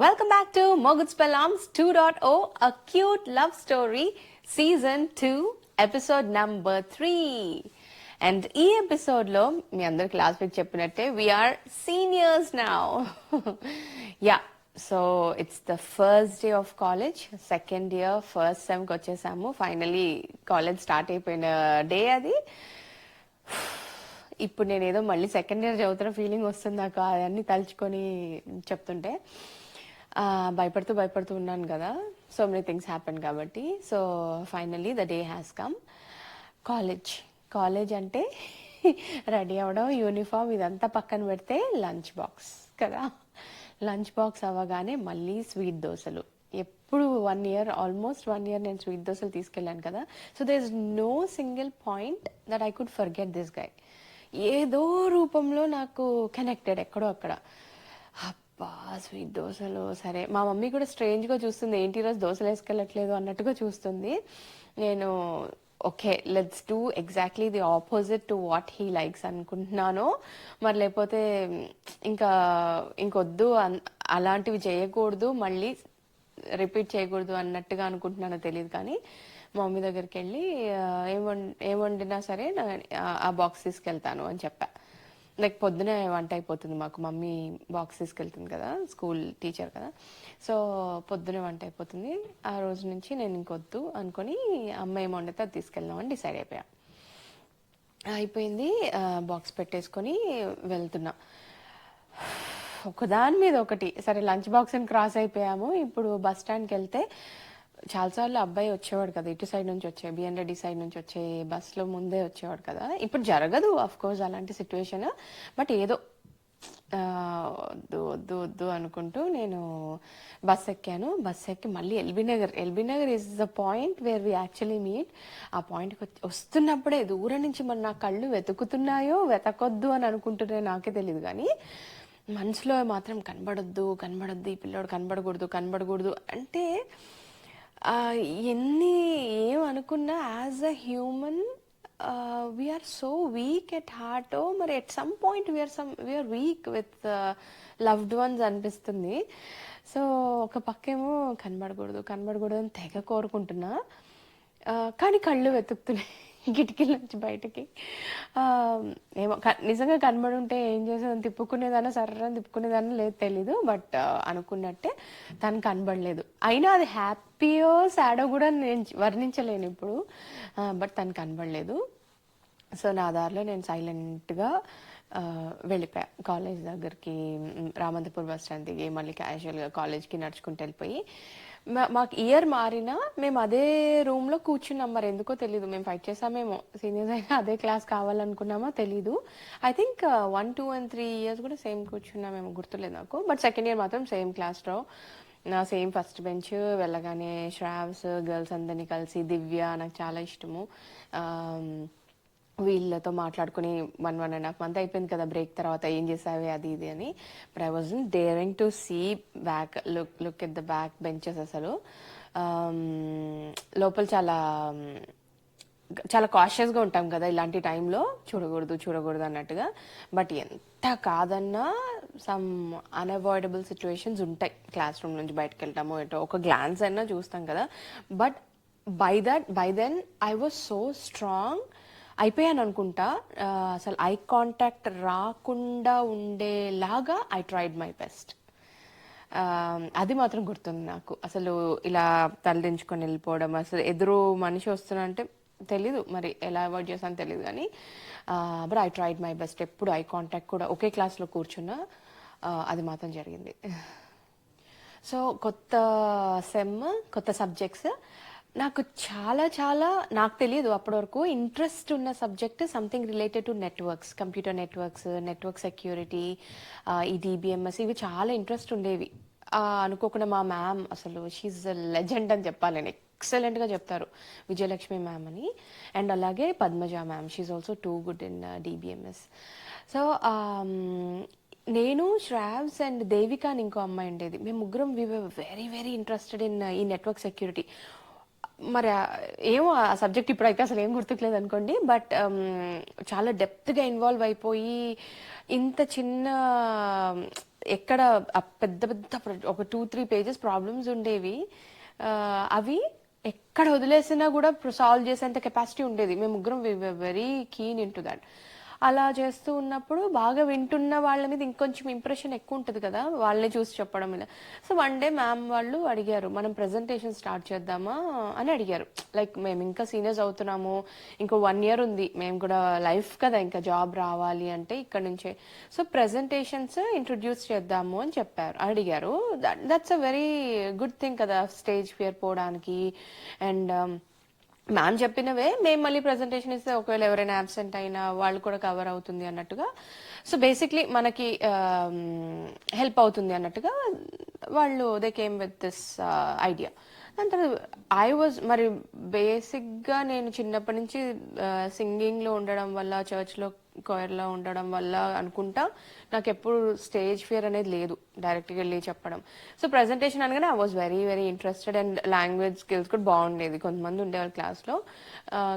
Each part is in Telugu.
Welcome back to Moguts Pelams 2.0, a cute love story, season 2, episode number 3. And ఈ ఎపిసోడ్లో మీ అందరికి లాస్ట్ వీక్ చెప్పినట్టే we are seniors now. Yeah, so it's the first day of college, second year first సెమ్కి వచ్చేసాము. ఫైనలీ కాలేజ్ స్టార్ట్ అయిపోయిన డే అది. ఇప్పుడు నేను ఏదో మళ్ళీ సెకండ్ ఇయర్ చదువుతున్న ఫీలింగ్ వస్తుంది నాకు అవన్నీ తలుచుకొని చెప్తుంటే. భయపడుతూ ఉన్నాను కదా, సో మెనీ థింగ్స్ హ్యాపెన్ కాబట్టి. So finally the day has come. College అంటే రెడీ అవ్వడం, యూనిఫామ్ ఇదంతా పక్కన పెడితే లంచ్ బాక్స్ కదా. లంచ్ బాక్స్ అవ్వగానే మళ్ళీ స్వీట్ దోశలు. ఎప్పుడు ఆల్మోస్ట్ 1 year నేను స్వీట్ దోశలు తీసుకెళ్ళాను కదా. So there is no single point that I could forget this guy. ఏదో రూపంలో నాకు కనెక్టెడ్ ఎక్కడో అక్కడ. అబ్బా, స్వీట్ దోశలు. సరే, మా మమ్మీ కూడా స్ట్రేంజ్గా చూస్తుంది, ఏంటి రోజు దోశలు వేసుకెళ్ళట్లేదు అన్నట్టుగా చూస్తుంది. నేను okay, let's do exactly the opposite to what he likes అనుకుంటున్నాను. మరి లేకపోతే ఇంకొద్దు, అలాంటివి చేయకూడదు, మళ్ళీ రిపీట్ చేయకూడదు అన్నట్టుగా అనుకుంటున్నానో తెలియదు. కానీ మా మమ్మీ దగ్గరికి వెళ్ళి ఏం వండినా సరే ఆ బాక్స్ తీసుకెళ్తాను అని చెప్పా. లైక్ పొద్దునే వంట అయిపోతుంది మాకు, మమ్మీ బాక్స్ తీసుకెళ్తుంది కదా, స్కూల్ టీచర్ కదా. సో పొద్దునే వంట అయిపోతుంది. ఆ రోజు నుంచి నేను ఇంకొద్దు అనుకొని అమ్మ ఏం వండితే అది తీసుకెళ్దామని డిసైడ్ అయిపోయింది. బాక్స్ పెట్టేసుకొని వెళ్తున్నా, ఒకదాని మీద ఒకటి. సరే, లంచ్ బాక్స్ని క్రాస్ అయిపోయాము. ఇప్పుడు బస్ స్టాండ్కి వెళ్తే చాలాసార్లు అబ్బాయి వచ్చేవాడు కదా, ఇటు సైడ్ నుంచి వచ్చే బిఎన్ రెడ్డి సైడ్ నుంచి వచ్చే బస్సులో ముందే వచ్చేవాడు కదా. ఇప్పుడు జరగదు అఫ్ కోర్స్ అలాంటి సిచ్యువేషన్, బట్ ఏదో వద్దు అనుకుంటూ నేను బస్ ఎక్కాను. బస్ ఎక్కి మళ్ళీ LB Nagar is the point where we actually meet. ఆ పాయింట్కి వస్తున్నప్పుడే దూరం నుంచి మన నా కళ్ళు వెతుకుతున్నాయో వెతకొద్దు అని అనుకుంటున్నాయో నాకే తెలియదు, కానీ మనసులో మాత్రం కనబడొద్దు, ఈ పిల్లోడు కనబడకూడదు అంటే ఏమనుకున్నా as a human we are so weak at heart. మరి at some point we are weak with loved ones అనిపిస్తుంది. సో ఒక పక్కేమో కనబడకూడదు అని తెగ కోరుకుంటున్నా, కానీ కళ్ళు వెతుకుతున్నాయి కిటికీల నుంచి బయటకి. ఏమో నిజంగా కనబడి ఉంటే ఏం చేసేదని తిప్పుకునేదాన్ని లేదు తెలీదు, బట్ అనుకున్నట్టే తను కనబడలేదు. అయినా అది హ్యాపీయో సాడో కూడా నేను వర్ణించలేను ఇప్పుడు, బట్ తను కనబడలేదు. సో నా దారిలో నేను సైలెంట్గా వెళ్ళిపోయా కాలేజ్ దగ్గరికి. రామంతపూర్ బస్ స్టాండ్ దిగి మళ్ళీ క్యాజువల్గా కాలేజ్కి నడుచుకుంటూ వెళ్ళిపోయి, మాకు ఇయర్ మారినా మేము అదే రూమ్లో కూర్చున్నాం. మరి ఎందుకో తెలీదు, మేము ఫైట్ చేసామేమో, సీనియర్స్ అయినా అదే క్లాస్ కావాలనుకున్నామో తెలీదు. ఐ థింక్ 1, 2 and 3 years కూడా సేమ్ కూర్చున్నామేమో, గుర్తులేదు నాకు. బట్ సెకండ్ ఇయర్ మాత్రం సేమ్ క్లాస్లో, సేమ్ ఫస్ట్ బెంచ్. వెళ్ళగానే శ్రావ్స్ గర్ల్స్ అందరినీ కలిసి, దివ్య నాకు చాలా ఇష్టము, వీళ్ళతో మాట్లాడుకుని 1.5 month అయిపోయింది కదా బ్రేక్ తర్వాత, ఏం చేసావే అది ఇది అని. But I wasn't daring to see back, look at the back benches. అసలు లోపల చాలా కాషియస్గా ఉంటాం కదా ఇలాంటి టైంలో, చూడకూడదు అన్నట్టుగా. బట్ ఎంత కాదన్నా సమ్ అన్అవాయిడబుల్ సిచ్యువేషన్స్ ఉంటాయి. క్లాస్ రూమ్ నుంచి బయటకు వెళ్తాము, ఎటో ఒక గ్లాన్స్ అయినా చూస్తాం కదా. But by then I was so strong అయిపోయాను అనుకుంటా. అసలు ఐ కాంటాక్ట్ రాకుండా ఉండేలాగా ఐ ట్రైడ్ మై బెస్ట్. అది మాత్రం గుర్తుంది నాకు. అసలు ఇలా తలదించుకొని వెళ్ళిపోవడం, అసలు ఎదురు మనిషి వస్తున్నా అంటే తెలీదు, మరి ఎలా అవాయిడ్ చేస్తానో తెలియదు, కానీ but I tried my best. ఎప్పుడు ఐ కాంటాక్ట్ కూడా, ఒకే క్లాస్లో కూర్చున్నా, అది మాత్రం జరిగింది. సో కొత్త సెమ్, కొత్త సబ్జెక్ట్స్. నాకు నాకు తెలియదు అప్పటి వరకు, ఇంట్రెస్ట్ ఉన్న subject something related to networks, computer network security, ఈ DBMS, ఇవి చాలా ఇంట్రెస్ట్ ఉండేవి. అనుకోకుండా మా మ్యామ్, అసలు షీఈ్ లెజెండ్ అని చెప్పాలి, నేను ఎక్సలెంట్గా చెప్తారు, విజయలక్ష్మి మ్యామ్ అని. అండ్ అలాగే Padmaja ma'am, she also too good in DBMS. So నేను, శ్రావ్స్ అండ్ దేవిక అని ఇంకో అమ్మాయి ఉండేది. మేము ముగ్గురం we were very very interested in ఈ నెట్వర్క్ సెక్యూరిటీ. మరి ఏమో ఆ సబ్జెక్ట్ ఇప్పుడైతే అసలు ఏం గుర్తుకులేదు అనుకోండి, బట్ చాలా డెప్త్గా ఇన్వాల్వ్ అయిపోయి ఇంత చిన్న ఎక్కడ పెద్ద పెద్ద ఒక 2-3 పేజెస్ ప్రాబ్లమ్స్ ఉండేవి. అవి ఎక్కడ వదిలేసినా కూడా సాల్వ్ చేసేంత కెపాసిటీ ఉండేది. మేము ముగ్గురం very keen in to that. అలా చేస్తూ ఉన్నప్పుడు బాగా వింటున్న వాళ్ళ మీద ఇంకొంచెం ఇంప్రెషన్ ఎక్కువ ఉంటుంది కదా, వాళ్ళని చూసి చెప్పడం ఇలా. సో వన్ డే మ్యామ్ వాళ్ళు అడిగారు, మనం ప్రెజెంటేషన్ స్టార్ట్ చేద్దామా అని అడిగారు. లైక్ మేము ఇంకా సీనియర్స్ అవుతున్నాము, ఇంకో 1 year ఉంది, మేము కూడా లైఫ్ కదా, ఇంకా జాబ్ రావాలి అంటే ఇక్కడ నుంచే. సో ప్రెజెంటేషన్స్ ఇంట్రొడ్యూస్ చేద్దాము అని చెప్పారు, అడిగారు. That's a very good thing కదా, స్టేజ్ ఫియర్ పోవడానికి. అండ్ మ్యామ్ చెప్పినవే మేము మళ్ళీ ప్రెజెంటేషన్ ఇస్తే ఒకవేళ ఎవరైనా అబ్సెంట్ అయినా వాళ్ళు కూడా కవర్ అవుతుంది అన్నట్టుగా. సో బేసిక్లీ మనకి హెల్ప్ అవుతుంది అన్నట్టుగా వాళ్ళు they came with this idea. దాని తర్వాత మరి బేసిక్గా నేను చిన్నప్పటి నుంచి సింగింగ్లో ఉండడం వల్ల, చర్చ్లో కోయర్లో ఉండడం వల్ల అనుకుంటా, నాకు ఎప్పుడు స్టేజ్ ఫియర్ అనేది లేదు డైరెక్ట్గా వెళ్ళి చెప్పడం. సో ప్రెజెంటేషన్ అనగానే I was very very interested. And language skills కూడా బాగుండేది, కొంతమంది ఉండేవాళ్ళు క్లాస్లో,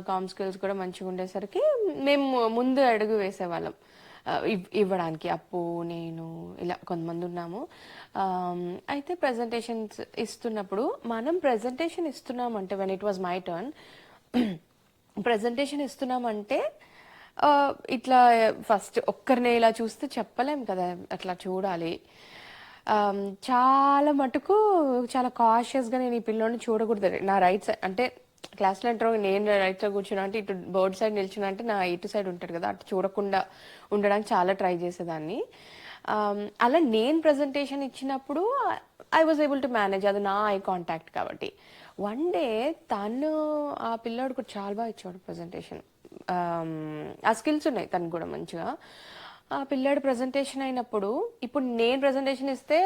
కామ్ స్కిల్స్ కూడా మంచిగా ఉండేసరికి మేము ముందు అడుగు వేసేవాళ్ళం ఇవ్వడానికి. అప్పు, నేను ఇలా కొంతమంది ఉన్నాము. అయితే ప్రెజెంటేషన్స్ ఇస్తున్నప్పుడు మనం ప్రెజెంటేషన్ ఇస్తున్నామంటే, when it was my turn, presentation ఇస్తున్నామంటే ఇట్లా ఫస్ట్ ఒక్కరిని ఇలా చూస్తే చెప్పలేం కదా, అట్లా చూడాలి. చాలా మటుకు చాలా కాషియస్గా నేను ఈ పిల్లోని చూడకూడదు. నా రైట్ సైడ్ అంటే క్లాస్లో అంటారు, నేను రైట్ సైడ్ కూర్చున్నా అంటే ఇటు బోర్డ్ సైడ్ నిల్చున్నా అంటే నా ఇటు సైడ్ ఉంటాడు కదా, అటు చూడకుండా ఉండడానికి చాలా ట్రై చేసేదాన్ని. అలా నేను ప్రజెంటేషన్ ఇచ్చినప్పుడు I was able to manage, అది నా ఐ కాంటాక్ట్ కాబట్టి. వన్ డే తను, ఆ పిల్లాడు కూడా చాలా బాగా ఇచ్చాడు ప్రజెంటేషన్. ఆ స్కిల్స్ ఉన్నాయి తనకు కూడా మంచిగా. ఆ పిల్లాడు ప్రజెంటేషన్ అయినప్పుడు, ఇప్పుడు నేను ప్రజెంటేషన్ ఇస్తే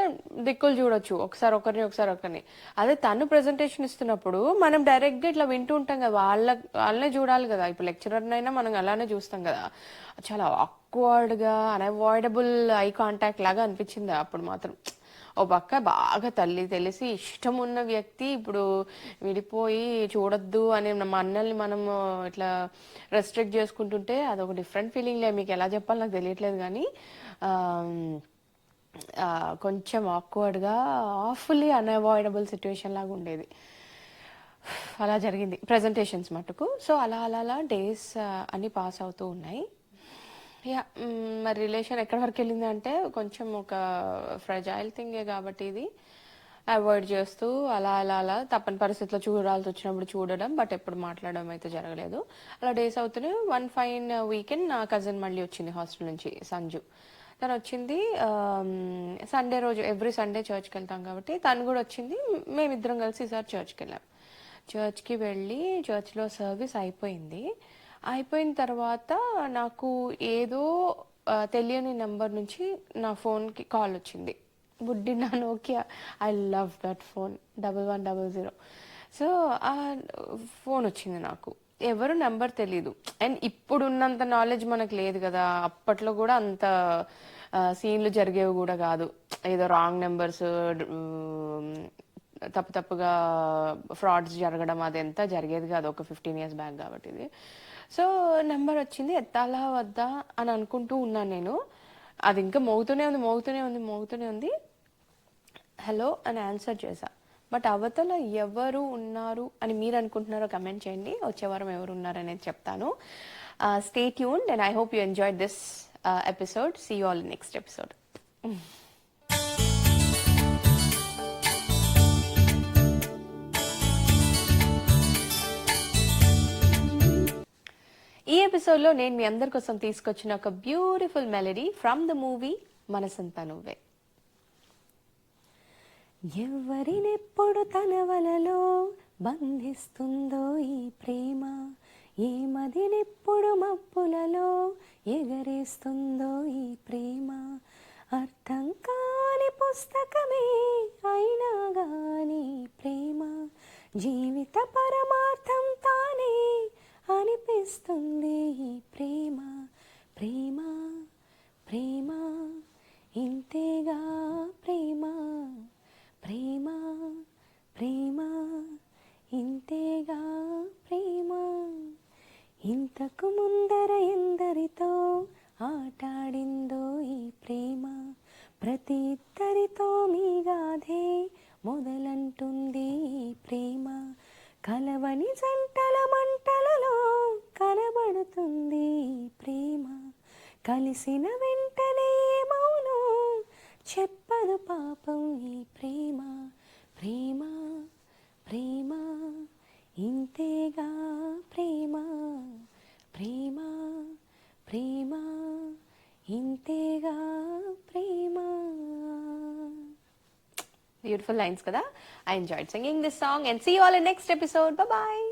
దిక్కులు చూడొచ్చు, ఒకసారి ఒకరిని. అదే తను ప్రజెంటేషన్ ఇస్తున్నప్పుడు మనం డైరెక్ట్గా ఇట్లా వింటూ ఉంటాం కదా, వాళ్ళనే చూడాలి కదా. ఇప్పుడు లెక్చరర్నైనా మనం అలానే చూస్తాం కదా. చాలా ఆక్వర్డ్గా అన్అవాయిడబుల్ ఐ కాంటాక్ట్ లాగా అనిపించింది అప్పుడు మాత్రం. ఓ పక్క బాగా తెలిసి ఇష్టం ఉన్న వ్యక్తి ఇప్పుడు విడిపోయి చూడొద్దు అని మనల్ని మనం ఇట్లా రెస్ట్రిక్ట్ చేసుకుంటుంటే అదొక డిఫరెంట్ ఫీలింగ్లే. మీకు ఎలా చెప్పాలి నాకు తెలియట్లేదు కానీ కొంచెం ఆక్వర్డ్గా, ఆఫుల్లీ అన్అవాయిడబుల్ సిచ్యువేషన్ లాగా ఉండేది. అలా జరిగింది ప్రెజెంటేషన్స్ మటుకు. సో అలా డేస్ అన్నీ పాస్ అవుతూ ఉన్నాయి. యా, మరి రిలేషన్ ఎక్కడి వరకు వెళ్ళింది అంటే, కొంచెం ఒక ఫ్రెజైల్ థింగే కాబట్టి ఇది అవాయిడ్ చేస్తూ అలా తప్పని పరిస్థితిలో చూడాల్సి వచ్చినప్పుడు చూడడం, బట్ ఎప్పుడు మాట్లాడడం అయితే జరగలేదు. అలా డేస్ అవుతున్నాయి. వన్ ఫైన్ వీకెండ్ నా కజిన్ మళ్ళీ వచ్చింది హాస్టల్ నుంచి, సంజు. తను వచ్చింది సండే రోజు, ఎవ్రీ సండే చర్చ్కి వెళ్తాం కాబట్టి తను కూడా వచ్చింది. మేమిద్దరం కలిసి ఈసారి చర్చ్కి వెళ్ళాం. చర్చ్కి వెళ్ళి చర్చ్లో సర్వీస్ అయిపోయింది. అయిపోయిన తర్వాత నాకు ఏదో తెలియని నెంబర్ నుంచి నా ఫోన్కి కాల్ వచ్చింది. బుడ్డి నా Nokia, I love that phone, 1100. So ఆ ఫోన్ వచ్చింది నాకు, ఎవరు నెంబర్ తెలీదు. అండ్ ఇప్పుడున్నంత నాలెడ్జ్ మనకు లేదు కదా, అప్పట్లో కూడా అంత సీన్లు జరిగేవి కూడా కాదు. ఏదో రాంగ్ నెంబర్స్, తప్పుగా ఫ్రాడ్స్ జరగడం అదంతా జరిగేది కాదు ఒక 15 years బ్యాక్ కాబట్టి ఇది. సో నెంబర్ వచ్చింది, ఎత్తాలా వద్దా అని అనుకుంటూ ఉన్నాను నేను. అది ఇంకా మోగుతూనే ఉంది. హలో అని ఆన్సర్ చేశా. బట్ అవతల ఎవరు ఉన్నారు అని మీరు అనుకుంటున్నారో కమెంట్ చేయండి. వచ్చే వారం ఎవరు ఉన్నారు అనేది చెప్తాను. Stay tuned and I hope you enjoyed this episode. See you all in next episode. ఈ ఎపిసోడ్లో నేను మీ అందరి కోసం తీసుకొచ్చిన ఒక beautiful melody from the movie Manasantha Nuvve. ఎవరినెప్పుడు తన వలలో బంధిస్తుందో ఈ ప్రేమ, ఏ మదినెప్పుడు మబ్బులలో ఎగరేస్తుందో ఈ ప్రేమ, అర్థం కాని పుస్తకమే అయినా గాని ప్రేమ, జీవిత పరమార్థం తానే అనిపిస్తుంది ఈ ప్రేమ. ప్రేమ ప్రేమ ఇంతేగా ప్రేమ, ప్రేమ ప్రేమ ఇంతేగా ప్రేమ, ఇంతకు ముందర ఎందరితో ఆటాడిందో ఈ ప్రేమ, ప్రతి ఇద్దరితో మీ గాథే మొదలంటుంది ఈ ప్రేమ. కలవని జంటల మంటలలో కనబడుతుంది ఈ ప్రేమ. కలిసిన వెంటనే మౌనం చెప్పదు పాపం ఈ ప్రేమ. ప్రేమ ప్రేమ ఇంతేగా ప్రేమ. ప్రేమ ప్రేమ ఇంతేగా ప్రేమ. బ్యూటిఫుల్ లైన్స్ కదా. I enjoyed singing this song and see you all in next episode. Bye bye.